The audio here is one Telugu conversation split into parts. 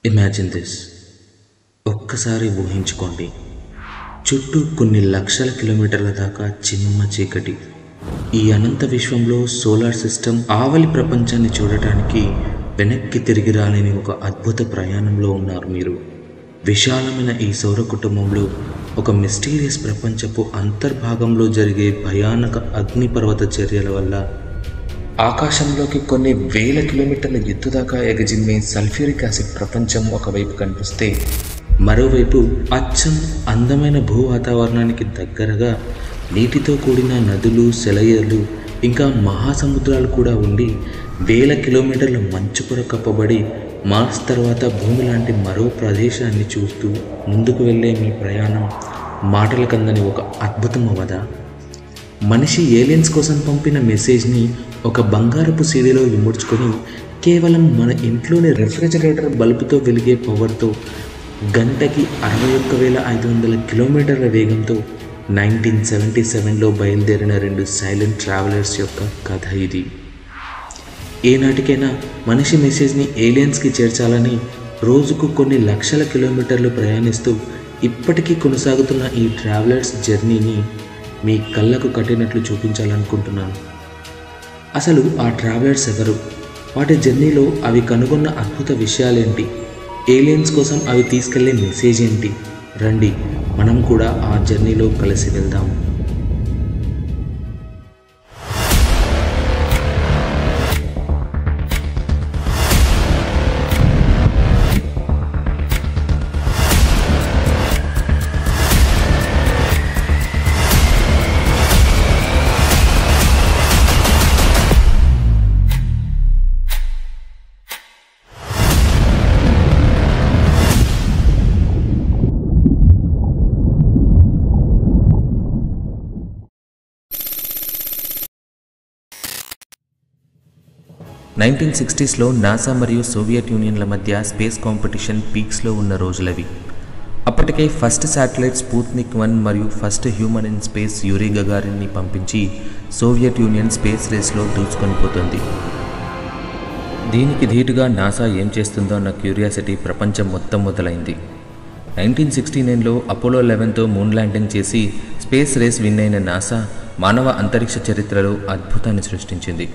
Imagine this. ఒక్కసారి ఊహించుకోండి. చుట్టూ కొన్ని లక్షల కిలోమీటర్ల దాకా చిమ్మ చీకటి. ఈ అనంత విశ్వంలో సోలార్ సిస్టమ్ ఆవలి ప్రపంచాన్ని చూడటానికి వెనక్కి తిరిగి రాలేని ఒక అద్భుత ప్రయాణంలో ఉన్నారు మీరు. విశాలమైన ఈ సౌర కుటుంబంలో ఒక మిస్టీరియస్ ప్రపంచపు అంతర్భాగంలో జరిగే భయానక అగ్నిపర్వత చర్యల వల్ల ఆకాశంలోకి కొన్ని వేల కిలోమీటర్ల ఎత్తు దాకా ఎగజిమ్మే సల్ఫ్యూరిక్ యాసిడ్ ప్రపంచం ఒకవైపు కనిపిస్తే, మరోవైపు అచ్చం అందమైన భూ వాతావరణానికి దగ్గరగా నీటితో కూడిన నదులు, సెలయేర్లు, ఇంకా మహాసముద్రాలు కూడా ఉండి వేల కిలోమీటర్ల మంచు పొర కప్పబడి మార్స్ తర్వాత భూమి లాంటి మరో ప్రదేశాన్ని చూస్తూ ముందుకు వెళ్ళే మీ ప్రయాణం మాటలకందని ఒక అద్భుతం అవ్వదా? మనిషి ఏలియన్స్ కోసం పంపిన మెసేజ్ని ఒక బంగారపు సీడీలో ఇముడ్చుకొని కేవలం మన ఇంట్లోని రెఫ్రిజిరేటర్ బల్బుతో వెలిగే పవర్తో గంటకి 61,500 కిలోమీటర్ల వేగంతో 1977లో బయలుదేరిన 2 సైలెంట్ ట్రావెలర్స్ యొక్క కథ ఇది. ఏనాటికైనా మనిషి మెసేజ్ని ఏలియన్స్కి చేర్చాలని రోజుకు కొన్ని లక్షల కిలోమీటర్లు ప్రయాణిస్తూ ఇప్పటికీ కొనసాగుతున్న ఈ ట్రావెలర్స్ జర్నీని మీ కళ్ళకు కట్టినట్లు చూపించాలనుకుంటున్నాను. అసలు ఆ ట్రావెలర్స్ ఎవరు? వాటి జర్నీలో అవి కనుగొన్న అద్భుత విషయాలేంటి? ఏలియన్స్ కోసం అవి తీసుకెళ్లే మెసేజ్ ఏంటి? రండి, మనం కూడా ఆ జర్నీలో కలిసి వెళ్దాం. లో నాసా మరియు సోవియట్ యూనియన్ల మధ్య స్పేస్ కాంపిటీషన్ పీక్స్లో ఉన్న రోజులవి. అప్పటికే ఫస్ట్ శాటిలైట్ స్పుత్నిక్ 1 మరియు first human in space Yuri గగారిన్ని పంపించి సోవియట్ యూనియన్ స్పేస్ రేస్లో దూసుకొని పోతుంది. దీనికి ధీటుగా నాసా ఏం చేస్తుందో అన్న క్యూరియాసిటీ ప్రపంచం మొత్తం మొదలైంది. 1969లో అపోలో 11తో మూన్ ల్యాండింగ్ చేసి స్పేస్ రేస్ విన్ అయిన నాసా మానవ అంతరిక్ష చరిత్రలో అద్భుతాన్ని సృష్టించింది.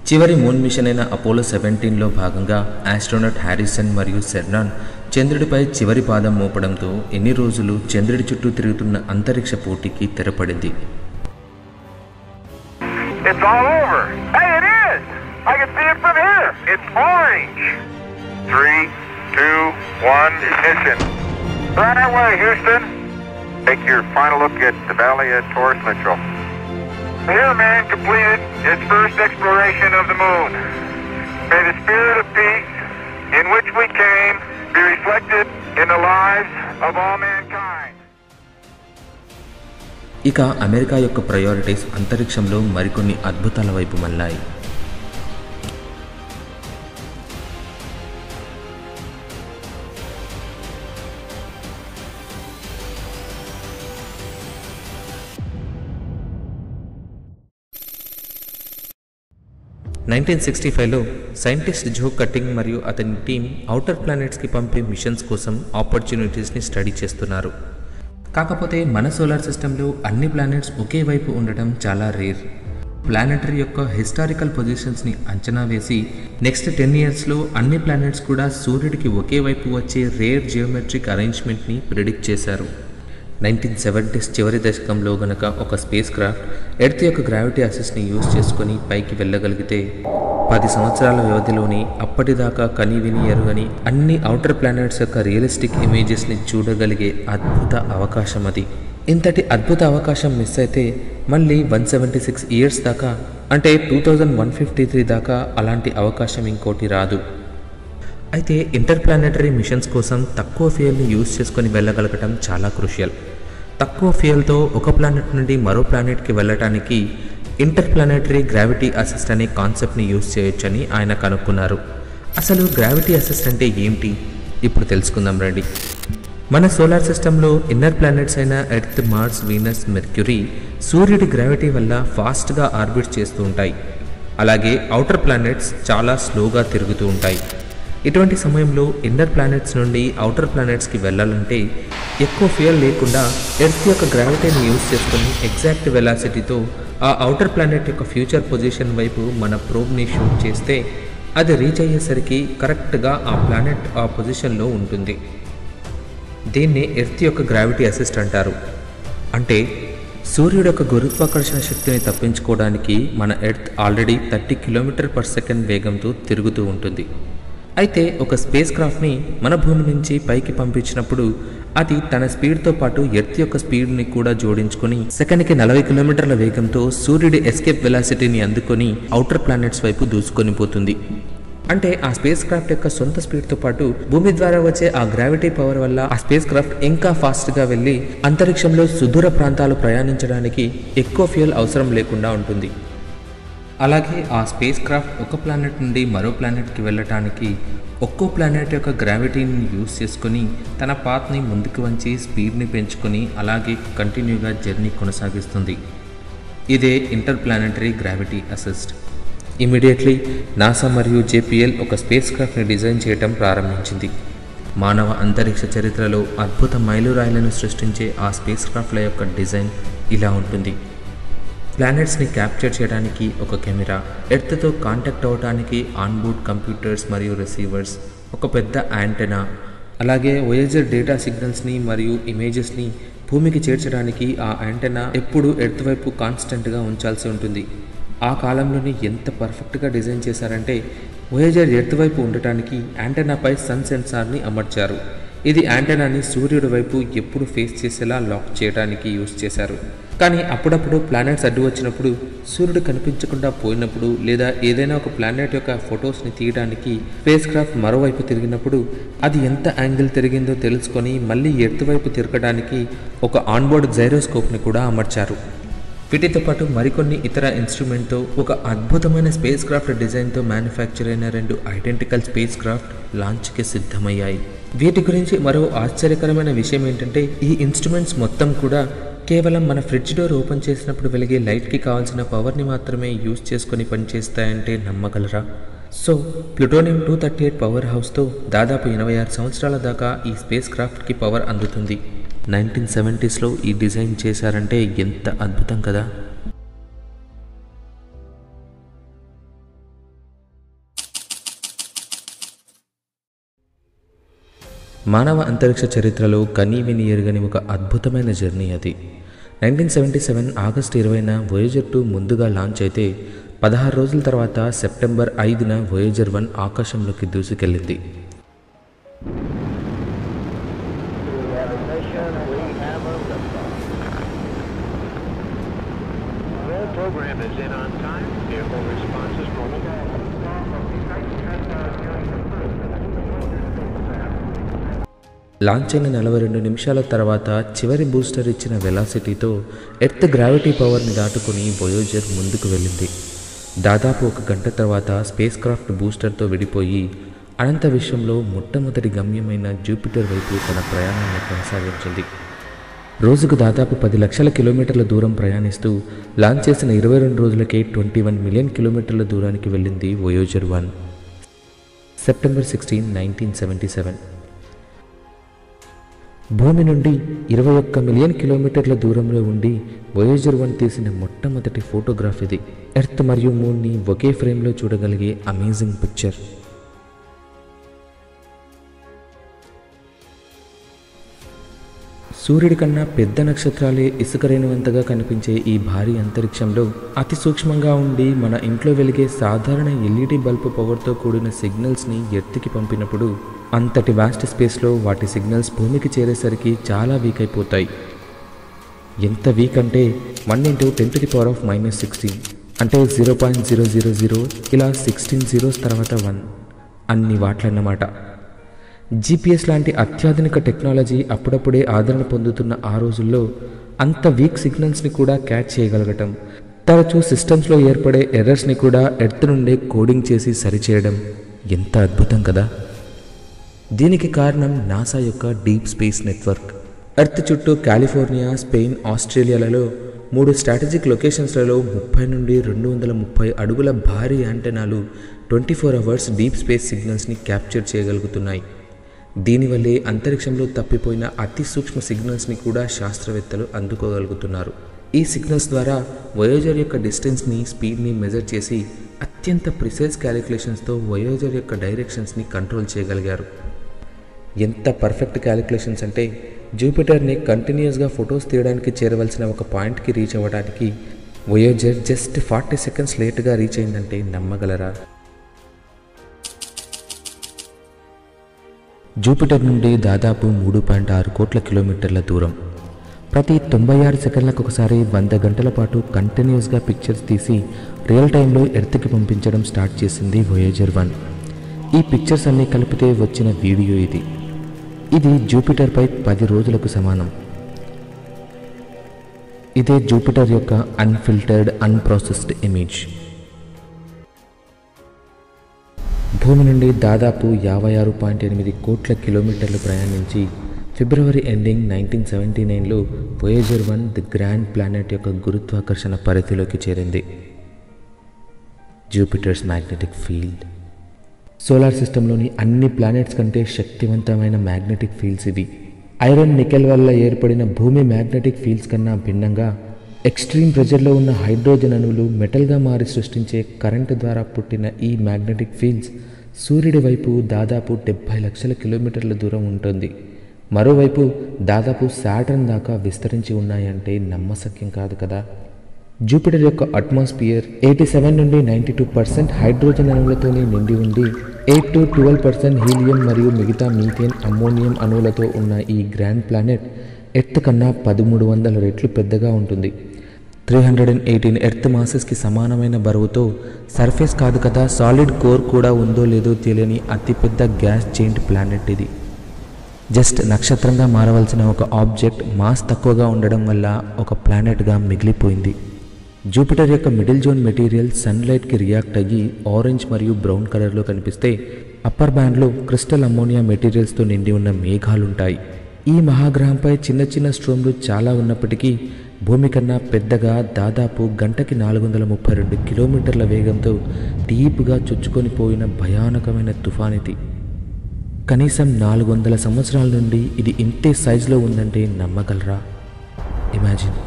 చివరి మూన్ మిషన్ అయిన అపోలో 17లో భాగంగా ఆస్ట్రోనట్ హ్యారిసన్ మరియు సెర్నాన్ చంద్రుడిపై చివరి పాదం మోపడంతో ఎన్ని రోజులు చంద్రుడి చుట్టూ తిరుగుతున్న అంతరిక్ష పోటీకి తెరపడింది. Here man completed its first exploration of the moon. May the spirit of peace in which we came be reflected in the lives of all mankind. ఇక అమెరికా యొక్క ప్రయారిటీస్ అంతరిక్షంలో మరికొన్ని అద్భుతాల వైపు మళ్ళాయి. లో సైంటిస్ట్ జో కట్టింగ్ మరియు అతని టీం ఔటర్ ప్లానెట్స్కి పంపే మిషన్స్ కోసం ఆపర్చునిటీస్ని స్టడీ చేస్తున్నారు. కాకపోతే మన సోలార్ సిస్టంలో అన్ని ప్లానెట్స్ ఒకే వైపు ఉండటం చాలా రేర్. ప్లానెటరీ యొక్క హిస్టారికల్ పొజిషన్స్ని అంచనా వేసి నెక్స్ట్ 10 yearsలో అన్ని ప్లానెట్స్ కూడా సూర్యుడికి ఒకే వైపు వచ్చే రేర్ జియోమెట్రిక్ అరేంజ్మెంట్ని ప్రిడిక్ట్ చేశారు. 1970s చివరి దశకంలో గనక ఒక స్పేస్ క్రాఫ్ట్ ఎర్త్ యొక్క గ్రావిటీ అసిస్ట్ని యూజ్ చేసుకొని పైకి వెళ్ళగలిగితే 10 సంవత్సరాల వ్యవధిలోని అప్పటిదాకా కని విని ఎరుగని అన్ని ఔటర్ ప్లానెట్స్ యొక్క రియలిస్టిక్ ఇమేజెస్ని చూడగలిగే అద్భుత అవకాశం అది. ఇంతటి అద్భుత అవకాశం మిస్ అయితే మళ్ళీ 176 years దాకా, అంటే 2153 దాకా అలాంటి అవకాశం ఇంకోటి రాదు. అయితే ఇంటర్ప్లానెటరీ మిషన్స్ కోసం తక్కువ ఫ్యూయల్ని యూజ్ చేసుకొని వెళ్ళగలగటం చాలా క్రూషియల్. తక్కువ ఫ్యూయల్తో ఒక ప్లానెట్ నుండి మరో ప్లానెట్కి వెళ్ళటానికి ఇంటర్ప్లానెటరీ గ్రావిటీ అసిస్ట్ అనే కాన్సెప్ట్ని యూజ్ చేయొచ్చని ఆయన కనుక్కున్నారు. అసలు గ్రావిటీ అసిస్ట్ అంటే ఏంటి ఇప్పుడు తెలుసుకుందాం రండి. మన సోలార్ సిస్టంలో ఇన్నర్ ప్లానెట్స్ అయిన ఎర్త్, మార్స్, వీనస్, మెర్క్యూరీ సూర్యుడి గ్రావిటీ వల్ల ఫాస్ట్గా ఆర్బిట్ చేస్తూ ఉంటాయి. అలాగే ఔటర్ ప్లానెట్స్ చాలా స్లోగా తిరుగుతూ ఉంటాయి. ఇటువంటి సమయంలో ఇన్నర్ ప్లానెట్స్ నుండి ఔటర్ ప్లానెట్స్కి వెళ్ళాలంటే ఎక్కువ ఫ్యూయల్ లేకుండా ఎర్త్ యొక్క గ్రావిటీని యూజ్ చేసుకుని ఎగ్జాక్ట్ వెలాసిటీతో ఆ ఔటర్ ప్లానెట్ యొక్క ఫ్యూచర్ పొజిషన్ వైపు మన ప్రోబ్ని షూట్ చేస్తే అది రీచ్ అయ్యేసరికి కరెక్ట్గా ఆ ప్లానెట్ ఆ పొజిషన్లో ఉంటుంది. దీన్ని ఎర్త్ యొక్క గ్రావిటీ అసిస్ట్ అంటారు. అంటే సూర్యుడు యొక్క గురుత్వాకర్షణ శక్తిని తప్పించుకోవడానికి మన ఎర్త్ ఆల్రెడీ 30 km/s వేగంతో తిరుగుతూ ఉంటుంది. అయితే ఒక స్పేస్ క్రాఫ్ట్ని మన భూమి నుంచి పైకి పంపించినప్పుడు అది తన స్పీడ్తో పాటు ఎర్త్ యొక్క స్పీడ్ని కూడా జోడించుకొని సెకండ్కి 40 కిలోమీటర్ల వేగంతో సూర్యుడి ఎస్కేప్ వెలాసిటీని అందుకొని ఔటర్ ప్లానెట్స్ వైపు దూసుకొని పోతుంది. అంటే ఆ స్పేస్ క్రాఫ్ట్ యొక్క సొంత స్పీడ్తో పాటు భూమి ద్వారా వచ్చే ఆ గ్రావిటీ పవర్ వల్ల ఆ స్పేస్ క్రాఫ్ట్ ఇంకా ఫాస్ట్గా వెళ్ళి అంతరిక్షంలో సుదూర ప్రాంతాలు ప్రయాణించడానికి ఎక్కువ ఫ్యూయల్ అవసరం లేకుండా ఉంటుంది. అలాగే ఆ స్పేస్ క్రాఫ్ట్ ఒక ప్లానెట్ నుండి మరో ప్లానెట్కి వెళ్ళటానికి ఒక్కో ప్లానెట్ యొక్క గ్రావిటీని యూజ్ చేసుకొని తన పాత్ని ముందుకు వంచి స్పీడ్ని పెంచుకొని అలాగే కంటిన్యూగా జర్నీ కొనసాగిస్తుంది. ఇదే inter planetary gravity assist. Immediately NASA మరియు JPL ఒక స్పేస్ క్రాఫ్ట్ని డిజైన్ చేయడం ప్రారంభించింది. మానవ అంతరిక్ష చరిత్రలో అద్భుత మైలురాయిలను సృష్టించే ఆ స్పేస్ క్రాఫ్ట్ల యొక్క డిజైన్ ఇలా ఉంటుంది. ప్లానెట్స్ని క్యాప్చర్ చేయడానికి ఒక కెమెరా, ఎర్త్తో కాంటాక్ట్ అవ్వడానికి ఆన్బోర్డ్ కంప్యూటర్స్ మరియు రిసీవర్స్, ఒక పెద్ద యాంటెనా, అలాగే వోయేజర్ డేటా సిగ్నల్స్ని మరియు ఇమేజెస్ని భూమికి చేర్చడానికి ఆ యాంటెనా ఎప్పుడు ఎర్త్ వైపు కాన్స్టెంట్గా ఉంచాల్సి ఉంటుంది. ఆ కాలంలోనే ఎంత పర్ఫెక్ట్గా డిజైన్ చేశారంటే వోయేజర్ ఎర్త్ వైపు ఉండటానికి యాంటెనాపై సన్ సెన్సార్ని అమర్చారు. ఇది యాంటెనాని సూర్యుడి వైపు ఎప్పుడు ఫేస్ చేసేలా లాక్ చేయడానికి యూజ్ చేశారు. కానీ అప్పుడప్పుడు ప్లానెట్స్ అడ్డు వచ్చినప్పుడు, సూర్యుడు కనిపించకుండా పోయినప్పుడు లేదా ఏదైనా ఒక ప్లానెట్ యొక్క ఫొటోస్ని తీయడానికి స్పేస్ క్రాఫ్ట్ మరోవైపు తిరిగినప్పుడు అది ఎంత యాంగిల్ తిరిగిందో తెలుసుకొని మళ్ళీ ఎర్త్ వైపు తిరగడానికి ఒక ఆన్బోర్డ్ గైరోస్కోప్ని కూడా అమర్చారు. వీటితో పాటు మరికొన్ని ఇతర ఇన్స్ట్రుమెంట్తో ఒక అద్భుతమైన స్పేస్ క్రాఫ్ట్ డిజైన్తో మ్యానుఫ్యాక్చర్ అయిన 2 ఐడెంటికల్ స్పేస్ క్రాఫ్ట్ లాంచ్కి సిద్ధమయ్యాయి. వీటి గురించి మరో ఆశ్చర్యకరమైన విషయం ఏంటంటే ఈ ఇన్స్ట్రుమెంట్స్ మొత్తం కూడా కేవలం మన ఫ్రిడ్జ్ డోర్ ఓపెన్ చేసినప్పుడు వెలిగే లైట్కి కావాల్సిన పవర్ని మాత్రమే యూజ్ చేసుకొని పనిచేస్తాయంటే నమ్మగలరా? సో ప్లూటోనియం 238 పవర్ హౌస్తో దాదాపు 86 సంవత్సరాల దాకా ఈ స్పేస్ క్రాఫ్ట్కి పవర్ అందుతుంది. 1970sలో ఈ డిజైన్ చేశారంటే ఎంత అద్భుతం కదా. మానవ అంతరిక్ష చరిత్రలో కనీవిని ఎరుగని ఒక అద్భుతమైన జర్నీ అది. 1977 ఆగస్టు 20న వోయేజర్ 2 ముందుగా లాంచ్ అయితే 16 రోజుల తర్వాత సెప్టెంబర్ 5న వోయేజర్ 1 ఆకాశంలోకి దూసుకెళ్ళింది. లాంచ్ అయిన 42 నిమిషాల తర్వాత చివరి బూస్టర్ ఇచ్చిన వెలాసిటీతో ఎర్త్ గ్రావిటీ పవర్ని దాటుకుని వోయేజర్ ముందుకు వెళ్ళింది. దాదాపు 1 గంట తర్వాత స్పేస్ క్రాఫ్ట్ బూస్టర్తో విడిపోయి అనంత విశ్వంలో మొట్టమొదటి గమ్యమైన జూపిటర్ వైపు తన ప్రయాణాన్ని కొనసాగించింది. రోజుకు దాదాపు 10 లక్షల కిలోమీటర్ల దూరం ప్రయాణిస్తూ లాంచ్ చేసిన 22 రోజులకే 21 మిలియన్ కిలోమీటర్ల దూరానికి వెళ్ళింది వోయేజర్ 1. సెప్టెంబర్ 16, 1977. భూమి నుండి 21 మిలియన్ కిలోమీటర్ల దూరంలో ఉండి వోయేజర్ 1 తీసిన మొట్టమొదటి ఫోటోగ్రాఫ్ ఇది. ఎర్త్ మరియు మూన్ని ఒకే ఫ్రేమ్లో చూడగలిగే అమేజింగ్ పిక్చర్. సూర్యుడి కన్నా పెద్ద నక్షత్రాలే ఇసుకరేణువంతగా కనిపించే ఈ భారీ అంతరిక్షంలో అతి సూక్ష్మంగా ఉండి మన ఇంట్లో వెలిగే సాధారణ LED బల్బు పవర్తో కూడిన సిగ్నల్స్ని ఎర్త్కి పంపినప్పుడు అంతటి వాస్ట్ స్పేస్లో వాటి సిగ్నల్స్ భూమికి చేరేసరికి చాలా వీక్ అయిపోతాయి. ఎంత వీక్ అంటే 1 × 10⁻⁻16 అంటే 0.000 ఇలా 16 zeros తర్వాత 1 అన్ని వాట్లన్నమాట. GPS లాంటి అత్యాధునిక టెక్నాలజీ అప్పుడప్పుడే ఆదరణ పొందుతున్న ఆ రోజుల్లో అంత వీక్ సిగ్నల్స్ని కూడా క్యాచ్ చేయగలగటం, తరచూ సిస్టమ్స్లో ఏర్పడే ఎర్రర్స్ని కూడా ఎర్త్ నుండే కోడింగ్ చేసి సరిచేయడం ఎంత అద్భుతం కదా. దీనికి కారణం నాసా యొక్క డీప్ స్పేస్ నెట్వర్క్. ఎర్త్ చుట్టూ కాలిఫోర్నియా, స్పెయిన్, ఆస్ట్రేలియాలలో 3 స్ట్రాటజిక్ లొకేషన్స్లలో 30 నుండి 230 అడుగుల భారీ యాంటెనాలు 24 అవర్స్ డీప్ స్పేస్ సిగ్నల్స్ని క్యాప్చర్ చేయగలుగుతున్నాయి. దీనివల్లే అంతరిక్షంలో తప్పిపోయిన అతి సూక్ష్మ సిగ్నల్స్ని కూడా శాస్త్రవేత్తలు అందుకోగలుగుతున్నారు. ఈ సిగ్నల్స్ ద్వారా వయోజర్ యొక్క డిస్టెన్స్ని, స్పీడ్ని మెజర్ చేసి అత్యంత ప్రిసైజ్ క్యాలిక్యులేషన్స్తో వయోజర్ యొక్క డైరెక్షన్స్ని కంట్రోల్ చేయగలిగారు. ఎంత పర్ఫెక్ట్ క్యాలిక్యులేషన్స్ అంటే జూపిటర్ని కంటిన్యూస్గా ఫొటోస్ తీయడానికి చేరవలసిన ఒక పాయింట్కి రీచ్ అవ్వడానికి వయోజర్ జస్ట్ 40 సెకండ్స్ లేట్గా రీచ్ అయిందంటే నమ్మగలరా? జూపిటర్ నుండి దాదాపు 3.6 కోట్ల కిలోమీటర్ల దూరం. ప్రతి 96 సెకండ్లకు ఒకసారి 100 గంటల పాటు కంటిన్యూస్గా పిక్చర్స్ తీసి రియల్ టైంలో ఎర్త్కి పంపించడం స్టార్ట్ చేసింది వయోజర్ 1. ఈ పిక్చర్స్ అన్నీ కలిపితే వచ్చిన వీడియో ఇది జూపిటర్పై 10 రోజులకు సమానం. ఇదే జూపిటర్ యొక్క అన్ఫిల్టర్డ్, అన్ప్రాసెస్డ్ ఇమేజ్. భూమి నుండి దాదాపు 56.8 కోట్ల కిలోమీటర్లు ప్రయాణించి ఫిబ్రవరి ఎండింగ్ 1979లో వోయేజర్ 1 ది గ్రాండ్ ప్లానెట్ యొక్క గురుత్వాకర్షణ పరిధిలోకి చేరింది. Jupiter's magnetic field. సోలార్ సిస్టంలోని అన్ని ప్లానెట్స్ కంటే శక్తివంతమైన మ్యాగ్నెటిక్ ఫీల్డ్స్ ఇవి. ఐరన్, నికెల్ వల్ల ఏర్పడిన భూమి మ్యాగ్నెటిక్ ఫీల్డ్స్ కన్నా భిన్నంగా ఎక్స్ట్రీమ్ ప్రెజర్లో ఉన్న హైడ్రోజన్ అణువులు మెటల్గా మారి సృష్టించే కరెంటు ద్వారా పుట్టిన ఈ మ్యాగ్నెటిక్ ఫీల్డ్స్ సూర్యుడి వైపు దాదాపు 70 లక్షల కిలోమీటర్ల దూరం ఉంటుంది. మరోవైపు దాదాపు సాటర్న్ దాకా విస్తరించి ఉన్నాయంటే నమ్మశక్యం కాదు కదా. జూపిటర్ యొక్క అట్మాస్ఫియర్ 87 నుండి 92% హైడ్రోజన్ అణువులతోనే నిండి ఉండి 8 to 12% హీలియం మరియు మిగతా మీథేన్, అమ్మోనియం అణువులతో ఉన్న ఈ గ్రాండ్ ప్లానెట్ ఎర్త్ కన్నా 1300 రెట్లు పెద్దగా ఉంటుంది. 318 ఎర్త్ మాసెస్కి సమానమైన బరువుతో, సర్ఫేస్ కాదు కదా సాలిడ్ కోర్ కూడా ఉందో లేదో తెలియని అతిపెద్ద గ్యాస్ జెయింట్ ప్లానెట్ ఇది. జస్ట్ నక్షత్రంగా మారవలసిన ఒక ఆబ్జెక్ట్ మాస్ తక్కువగా ఉండడం వల్ల ఒక ప్లానెట్గా మిగిలిపోయింది. జూపిటర్ యొక్క మిడిల్ జోన్ మెటీరియల్ సన్లైట్కి రియాక్ట్ అయ్యి ఆరెంజ్ మరియు బ్రౌన్ కలర్లో కనిపిస్తే అప్పర్ బ్యాండ్లో క్రిస్టల్ అమ్మోనియా మెటీరియల్స్తో నిండి ఉన్న మేఘాలుంటాయి. ఈ మహాగ్రహంపై చిన్న చిన్న స్ట్రోమ్లు చాలా ఉన్నప్పటికీ భూమి కన్నా పెద్దగా దాదాపు గంటకి 432 కిలోమీటర్ల వేగంతో డీప్గా చొచ్చుకొని పోయిన భయానకమైన తుఫాన్ ఇది. కనీసం 400 సంవత్సరాల నుండి ఇది ఇంతే సైజులో ఉందంటే నమ్మగలరా? ఇమాజిన్,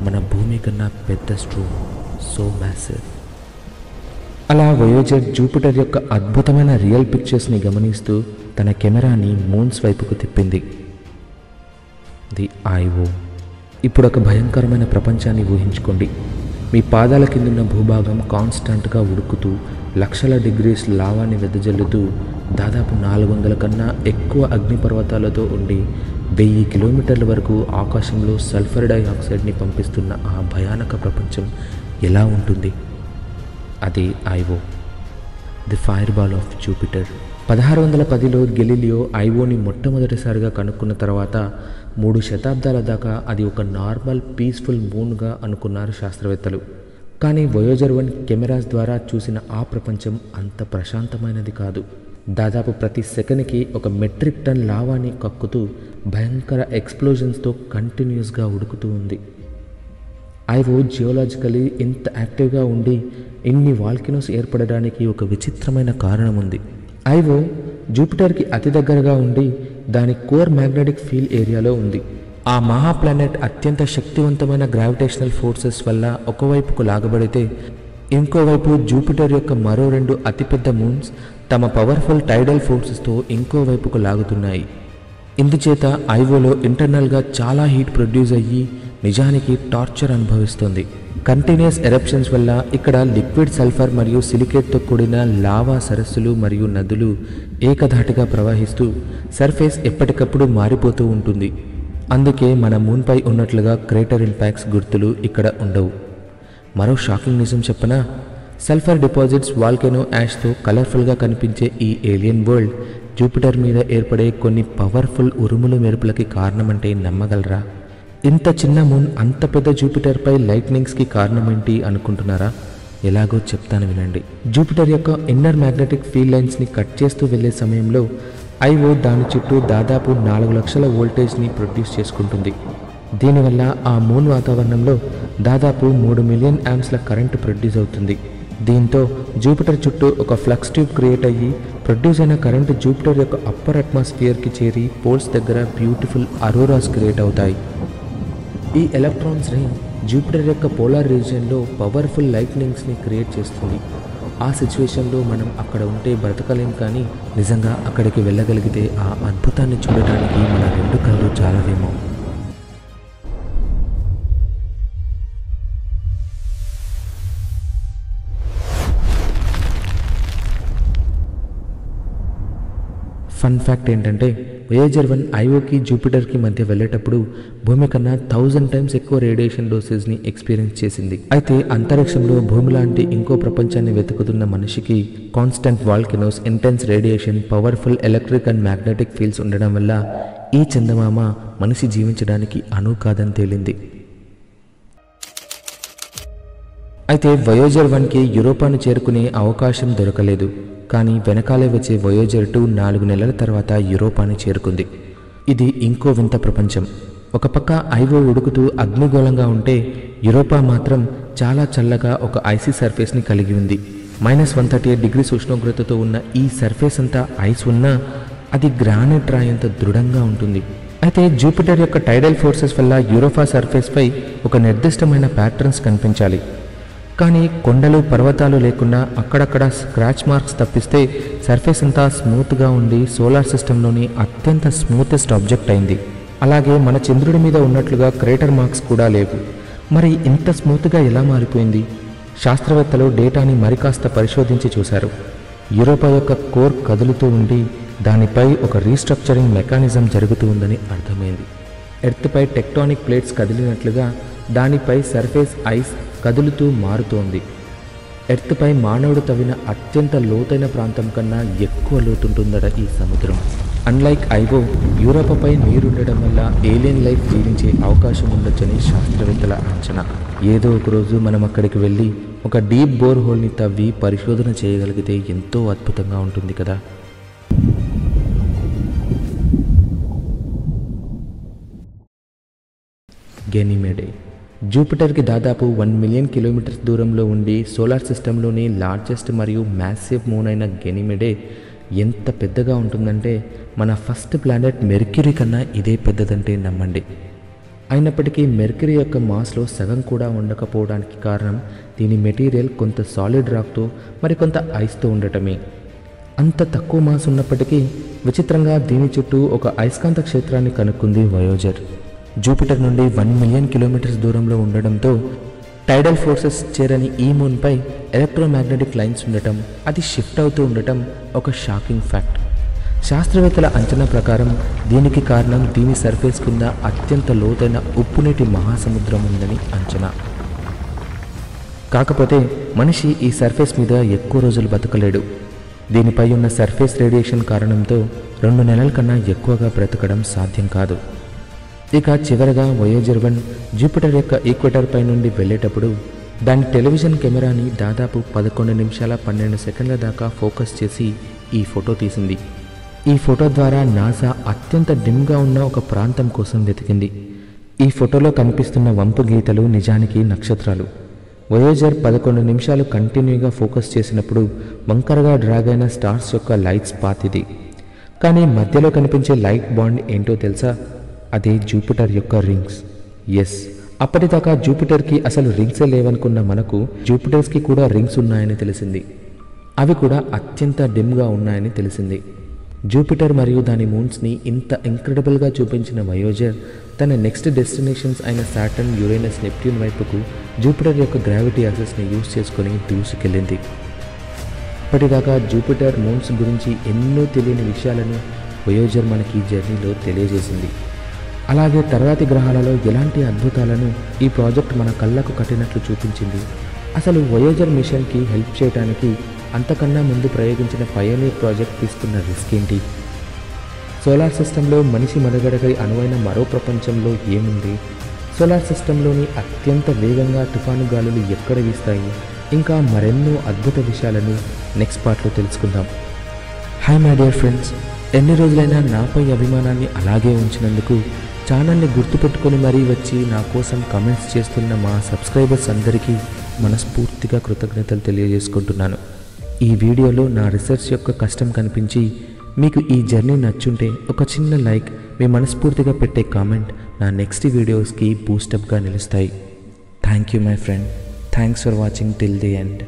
మన భూమి కన్నా పెద్ద స్ట్రోమ్, సో మ్యాసివ్. అలా వయోజర్ జూపిటర్ యొక్క అద్భుతమైన రియల్ పిక్చర్స్ని గమనిస్తూ తన కెమెరాని మూన్స్ వైపుకు తిప్పింది. The IO. ఇప్పుడు ఒక భయంకరమైన ప్రపంచాన్ని ఊహించుకోండి. మీ పాదాల కిందున్న భూభాగం కాన్స్టెంట్గా ఉడుకుతూ లక్షల డిగ్రీస్ లావాని వెదజల్లుతూ దాదాపు 400 కన్నా ఎక్కువ అగ్నిపర్వతాలతో ఉండి 1000 కిలోమీటర్ల వరకు ఆకాశంలో సల్ఫర్ డైఆక్సైడ్ని పంపిస్తున్న ఆ భయానక ప్రపంచం ఎలా ఉంటుంది? అది Io, the fire ball of Jupiter. 1610లో గెలీలియో ఐఓని మొట్టమొదటిసారిగా కనుక్కున్న తర్వాత 3 శతాబ్దాల దాకా అది ఒక నార్మల్ పీస్ఫుల్ మూన్గా అనుకున్నారు శాస్త్రవేత్తలు. కానీ వయోజర్ 1 కెమెరాస్ ద్వారా చూసిన ఆ ప్రపంచం అంత ప్రశాంతమైనది కాదు. దాదాపు ప్రతి సెకండ్కి 1 మెట్రిక్ టన్ లావాని కక్కుతూ భయంకర ఎక్స్ప్లోజన్స్తో కంటిన్యూస్గా ఉడుకుతూ ఉంది. ఐఓ జియోలాజికలీ ఇంత యాక్టివ్గా ఉండి ఇన్ని వాల్కనోస్ ఏర్పడడానికి ఒక విచిత్రమైన కారణం ఉంది. ఐఓ జూపిటర్కి అతి దగ్గరగా ఉండి దాని కోర్ మ్యాగ్నెటిక్ ఫీల్డ్ ఏరియాలో ఉంది. ఆ మహా ప్లానెట్ అత్యంత శక్తివంతమైన గ్రావిటేషనల్ ఫోర్సెస్ వల్ల ఒకవైపుకు లాగబడితే ఇంకోవైపు జూపిటర్ యొక్క మరో 2 అతిపెద్ద మూన్స్ తమ పవర్ఫుల్ టైడల్ ఫోర్సెస్తో ఇంకోవైపుకు లాగుతున్నాయి. ఇందుచేత ఐఓలో ఇంటర్నల్గా చాలా హీట్ ప్రొడ్యూస్ అయ్యి నిజానికి టార్చర్ అనుభవిస్తుంది. కంటిన్యూస్ ఎరప్షన్స్ వల్ల ఇక్కడ లిక్విడ్ సల్ఫర్ మరియు సిలికేట్తో కూడిన లావా సరస్సులు మరియు నదులు ఏకధాటిగా ప్రవహిస్తూ సర్ఫేస్ ఎప్పటికప్పుడు మారిపోతూ ఉంటుంది. అందుకే మన మూన్పై ఉన్నట్లుగా క్రేటర్ ఇంపాక్ట్స్ గుర్తులు ఇక్కడ ఉండవు. మరో షాకింగ్ నిజం చెప్పనా? సల్ఫర్ డిపాజిట్స్, వాల్కెనో యాష్తో కలర్ఫుల్గా కనిపించే ఈ ఏలియన్ వరల్డ్ జూపిటర్ మీద ఏర్పడే కొన్ని పవర్ఫుల్ ఉరుములు మెరుపులకి కారణమంటే నమ్మగలరా? ఇంత చిన్న మూన్ అంత పెద్ద జూపిటర్పై లైట్నింగ్స్కి కారణమేంటి అనుకుంటున్నారా? ఎలాగో చెప్తాను వినండి. జూపిటర్ యొక్క ఇన్నర్ మ్యాగ్నెటిక్ ఫీల్డ్ లైన్స్ని కట్ చేస్తూ వెళ్లే సమయంలో ఐఓ దాని చుట్టూ దాదాపు 4 లక్షల వోల్టేజ్ని ప్రొడ్యూస్ చేసుకుంటుంది. దీనివల్ల ఆ మూన్ వాతావరణంలో దాదాపు 3 మిలియన్ యాంప్స్ల కరెంటు ప్రొడ్యూస్ అవుతుంది. దీంతో జూపిటర్ చుట్టూ ఒక ఫ్లక్స్ ట్యూబ్ క్రియేట్ అయ్యి ప్రొడ్యూస్ అయిన కరెంటు జూపిటర్ యొక్క అప్పర్ అట్మాస్ఫియర్కి చేరి పోల్స్ దగ్గర బ్యూటిఫుల్ అరోరాస్ క్రియేట్ అవుతాయి. ఈ ఎలక్ట్రాన్స్ రెయిన్ జూపిటర్ యొక్క పోలార్ రీజియన్లో పవర్ఫుల్ లైట్నింగ్స్ని క్రియేట్ చేస్తుంది. ఆ సిచ్యువేషన్లో మనం అక్కడ ఉంటే బ్రతకలేం, కానీ నిజంగా అక్కడికి వెళ్ళగలిగితే ఆ అద్భుతాన్ని చూడటానికి మన 2 కళ్ళు చాలవేమో. ఫన్ ఫ్యాక్ట్ ఏంటంటే వోయేజర్ 1 ఐఓకి జూపిటర్కి మధ్య వెళ్ళేటప్పుడు భూమి కన్నా 1000 టైమ్స్ ఎక్కువ రేడియేషన్ డోసేజ్ని ఎక్స్పీరియన్స్ చేసింది. అయితే అంతరిక్షంలో భూమి లాంటి ఇంకో ప్రపంచాన్ని వెతుకుతున్న మనిషికి constant volcanoes, intense radiation, powerful electric and magnetic fields ఉండడం వల్ల ఈ చందమామ మనిషి జీవించడానికి అనువు కాదని తేలింది. అయితే వోయేజర్ 1కి యూరోపాను చేరుకునే అవకాశం దొరకలేదు. కానీ వెనకాలే వచ్చే వోయేజర్ 2 4 నెలల తర్వాత యూరోపాని చేరుకుంది. ఇది ఇంకో వింత ప్రపంచం. ఒక పక్క ఐఓ ఉడుకుతూ అగ్నిగోళంగా ఉంటే యూరోపా మాత్రం చాలా చల్లగా ఒక ఐసీ సర్ఫేస్ని కలిగి ఉంది. -138 డిగ్రీస్ ఉష్ణోగ్రతతో ఉన్న ఈ సర్ఫేస్ అంతా ఐస్ ఉన్నా అది గ్రానైట్ రాయంత దృఢంగా ఉంటుంది. అయితే జూపిటర్ యొక్క టైడల్ ఫోర్సెస్ వల్ల యూరోపా సర్ఫేస్పై ఒక నిర్దిష్టమైన ప్యాటర్న్స్ కనిపించాలి. కానీ కొండలు, పర్వతాలు లేకుండా అక్కడక్కడ స్క్రాచ్ మార్క్స్ తప్పిస్తే సర్ఫేస్ అంతా స్మూత్గా ఉండి సోలార్ సిస్టంలోని అత్యంత స్మూతెస్ట్ ఆబ్జెక్ట్ అయింది. అలాగే మన చంద్రుడి మీద ఉన్నట్లుగా క్రేటర్ మార్క్స్ కూడా లేవు. మరి ఇంత స్మూత్గా ఎలా మారిపోయింది? శాస్త్రవేత్తలు డేటాని మరికాస్త పరిశోధించి చూశారు. యూరోపా యొక్క కోర్ కదులుతూ ఉండి దానిపై ఒక రీస్ట్రక్చరింగ్ మెకానిజం జరుగుతూ ఉందని అర్థమైంది. ఎర్త్పై టెక్టానిక్ ప్లేట్స్ కదిలినట్లుగా దానిపై సర్ఫేస్ ఐస్ కదులుతూ మారుతోంది. ఎర్త్పై మానవుడు తవ్విన అత్యంత లోతైన ప్రాంతం కన్నా ఎక్కువ లోతుంటుందట ఈ సముద్రం. అన్లైక్ ఐఓ, యూరోపాపై నీరుండడం వల్ల ఏలియన్ లైఫ్ జీవించే అవకాశం ఉండొచ్చని శాస్త్రవేత్తల అంచనా. ఏదో ఒకరోజు మనం అక్కడికి వెళ్ళి ఒక డీప్ బోర్ హోల్ని తవ్వి పరిశోధన చేయగలిగితే ఎంతో అద్భుతంగా ఉంటుంది కదా. గెనీమెడే జూపిటర్కి దాదాపు 1 మిలియన్ కిలోమీటర్స్ దూరంలో ఉండి సోలార్ సిస్టంలోని లార్జెస్ట్ మరియు మ్యాసివ్ మూన్ అయిన గెనీమెడే ఎంత పెద్దగా ఉంటుందంటే మన ఫస్ట్ ప్లానెట్ మెర్క్యూరీ కన్నా ఇదే పెద్దదంటే నమ్మండి. అయినప్పటికీ మెర్క్యూరీ యొక్క మాస్లో సగం కూడా ఉండకపోవడానికి కారణం దీని మెటీరియల్ కొంత సాలిడ్ రాక్తో మరికొంత ఐస్తో ఉండటమే. అంత తక్కువ మాస్ ఉన్నప్పటికీ విచిత్రంగా దీని చుట్టూ ఒక అయస్కాంత క్షేత్రాన్ని కనుక్కుంది వోయేజర్. జూపిటర్ నుండి 1 మిలియన్ కిలోమీటర్స్ దూరంలో ఉండడంతో టైడల్ ఫోర్సెస్ చేరని ఈ మూన్పై ఎలక్ట్రోమాగ్నెటిక్ లైన్స్ ఉండటం, అది షిఫ్ట్ అవుతూ ఉండటం ఒక షాకింగ్ ఫ్యాక్ట్. శాస్త్రవేత్తల అంచనా ప్రకారం దీనికి కారణం దీని సర్ఫేస్ కింద అత్యంత లోతైన ఉప్పునీటి మహాసముద్రం ఉందని అంచనా. కాకపోతే మనిషి ఈ సర్ఫేస్ మీద ఎక్కువ రోజులు బతకలేడు. దీనిపై ఉన్న సర్ఫేస్ రేడియేషన్ కారణంతో 2 నెలల కన్నా ఎక్కువగా బ్రతకడం సాధ్యం కాదు. ఇక చివరగా వోయేజర్ 1 జూపిటర్ యొక్క ఈక్వెటర్ పై నుండి వెళ్ళేటప్పుడు దాని టెలివిజన్ కెమెరాని దాదాపు 11 నిమిషాల 12 సెకండ్ల దాకా ఫోకస్ చేసి ఈ ఫోటో తీసింది. ఈ ఫోటో ద్వారా నాసా అత్యంత డిమ్గా ఉన్న ఒక ప్రాంతం కోసం వెతికింది. ఈ ఫోటోలో కనిపిస్తున్న వంపు గీతలు నిజానికి నక్షత్రాలు. వోయేజర్ 11 నిమిషాలు కంటిన్యూగా ఫోకస్ చేసినప్పుడు వంకరగా డ్రాగ్ అయిన స్టార్స్ యొక్క లైట్స్ పాత్ ఇది. కానీ మధ్యలో కనిపించే లైట్ బాండ్ ఏంటో తెలుసా? అదే జూపిటర్ యొక్క రింగ్స్. ఎస్, అప్పటిదాకా జూపిటర్కి అసలు రింగ్సే లేవనుకున్న మనకు జూపిటర్స్కి కూడా రింగ్స్ ఉన్నాయని తెలిసింది. అవి కూడా అత్యంత డిమ్గా ఉన్నాయని తెలిసింది. జూపిటర్ మరియు దాని మూన్స్ని ఇంత ఇంక్రెడిబుల్గా చూపించిన వోయేజర్ తన నెక్స్ట్ డెస్టినేషన్స్ అయిన సాటర్న్, యురేనస్, నెప్ట్యూన్ వైపుకు జూపిటర్ యొక్క గ్రావిటీ యాక్సెస్ని యూజ్ చేసుకుని దూసుకెళ్ళింది. ఇప్పటిదాకా జూపిటర్, మూన్స్ గురించి ఎన్నో తెలియని విషయాలను వోయేజర్ మనకి జర్నీలో తెలియజేసింది. అలాగే తర్వాతి గ్రహాలలో ఎలాంటి అద్భుతాలను ఈ ప్రాజెక్ట్ మన కళ్ళకు కట్టినట్లు చూపించింది. అసలు వోయేజర్ మిషన్కి హెల్ప్ చేయడానికి అంతకన్నా ముందు ప్రయోగించిన పయోనీర్ ప్రాజెక్ట్ తీసుకున్న రిస్క్ ఏంటి? సోలార్ సిస్టంలో మనిషి మనుగడకై అనువైన మరో ప్రపంచంలో ఏముంది? సోలార్ సిస్టంలోని అత్యంత వేగంగా తుఫాను గాలులు ఎక్కడ వీస్తాయి? ఇంకా మరెన్నో అద్భుత విషయాలను నెక్స్ట్ పార్ట్లో తెలుసుకుందాం. హాయ్ మై డియర్ ఫ్రెండ్స్, ఎన్ని రోజులైనా నాపై అభిమానాన్ని అలాగే ఉంచినందుకు, ఛానల్ని గుర్తుపెట్టుకొని మరీ వచ్చి నా కోసం కమెంట్స్ చేస్తున్న మా సబ్స్క్రైబర్స్ అందరికీ మనస్ఫూర్తిగా కృతజ్ఞతలు తెలియజేసుకుంటున్నాను. ఈ వీడియోలో నా రీసెర్చ్ యొక్క కష్టం కనిపించి మీకు ఈ జర్నీ నచ్చుంటే ఒక చిన్న లైక్, మీ మనస్ఫూర్తిగా పెట్టే కామెంట్ నా నెక్స్ట్ వీడియోస్కి బూస్టప్గా నిలుస్తాయి. Thank you my friend. Thanks for watching till the end.